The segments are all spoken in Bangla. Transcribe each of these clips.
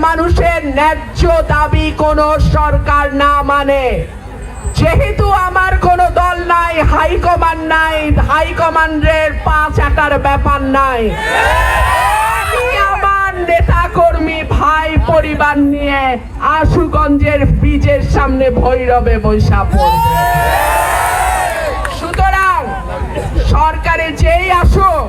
মানুষের ন্যায্য দাবি কোনো সরকার না মানে, যেহেতু আমার কোনো দল নাই, হাইকমান্ড নাই, হাইকমান্ডের পা চাটার ব্যাপার নাই, আমি আমার নেতা কর্মী ভাই পরিবার নিয়ে আশুগঞ্জের ব্রিজের সামনে ভৈরবে বৈশা পড়ব। সুতরাং সরকারে যেই আসুক,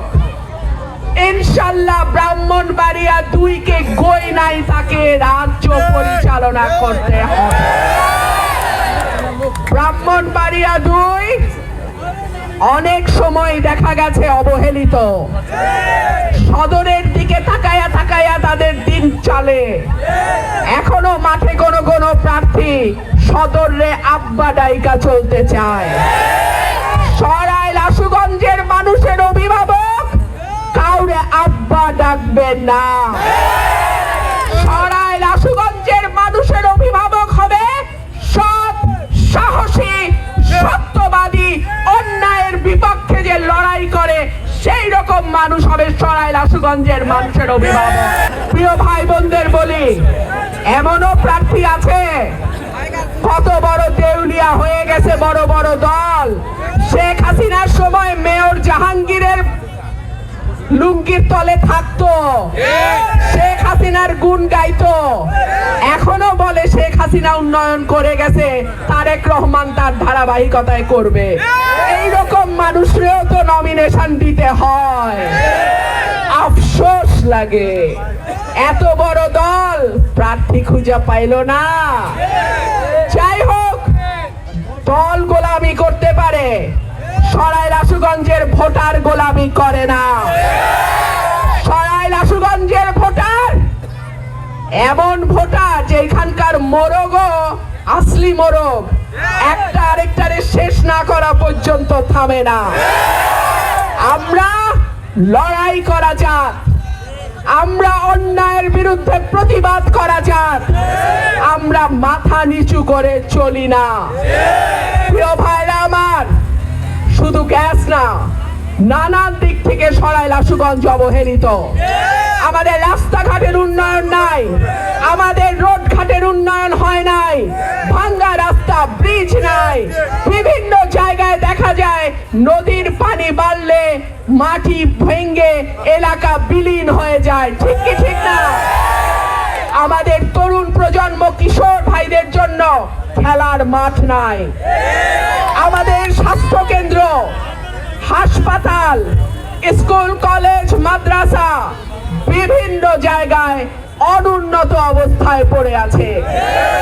ইনশাল্লাহ ব্রাহ্মণবাড়িয়া 2 কে গই নাই তাকে রাজ্য পরিচালনা করতে হবে। ব্রাহ্মণবাড়িয়া 2 অনেক সময় দেখা গেছে অবহেলিত, সদরের দিকে তাকায়া তাকায়া তাদের দিন চলে। এখনো মাঠে কোনো কোনো প্রার্থী সদরে আব্বা ডাইকা চলতে চায়। সরাইল আশুগঞ্জের মানুষের অভিভাবক কাউরে আব্বা ডাকবেন না। সরাইল আশুগঞ্জের মানুষের অভিভাবক হবে সৎ, সাহসী, সত্যবাদী, অন্যায়ের বিপক্ষে যে লড়াই করে সেই রকম মানুষ হবে সরাইল আশুগঞ্জের মানুষের অভিভাবক। প্রিয় ভাই বোনদের বলি, এমনও প্রার্থী আছে কত বড় দেউলিয়া হয়ে গেছে বড় বড় দল। শেখ হাসিনার সময় মেয়র জাহাঙ্গীরের লুঙ্গির তলে থাকতো, শেখ হাসিনার গুণ গাইতো, এখনো বলে শেখ হাসিনা উন্নয়ন করে গেছে, তারেক রহমান তার ধারাবাহিকতায় করবে। এইরকম মানুষরেও তো নমিনেশন দিতে হয়, আফসোস লাগে এত বড় দল প্রার্থী খুঁজে পাইল না। যাই হোক, দল গোলামি করতে পারে, সরাইল আশুগঞ্জের ভোটার গোলামি করে না। সরাইল আশুগঞ্জের ভোটার এমন ভোটার যে এখানকার মোরগও আসলি মোরগ, একটা আরেকটারে শেষ না করা পর্যন্ত থামে না। আমরা লড়াই করা যাক, আমরা অন্যায়ের বিরুদ্ধে প্রতিবাদ করা যাক, আমরা মাথা নিচু করে চলি না। প্রিয় ভাইরা আমার, শুধু গ্যাস না, নানান দিক থেকে সরাইল আশুগঞ্জ অবহেলিত। আমাদের রাস্তাঘাটের উন্নয়ন নাই, আমাদের রোড ঘাটের উন্নয়ন হয় নাই, ভাঙ্গা রাস্তা, ব্রিজ নাই। বিভিন্ন জায়গায় দেখা যায় নদীর পানি বাড়লে মাটি ভেঙে এলাকা বিলীন হয়ে যায়, ঠিক কি ঠিক না? আমাদের তরুণ প্রজন্ম, কিশোর ভাইদের জন্য খেলার মাঠ নাই। আমাদের স্বাস্থ্য কেন্দ্র, হাসপাতাল, স্কুল, কলেজ, মাদ্রাসা বিভিন্ন জায়গায় অনুন্নত অবস্থায় পড়ে আছে।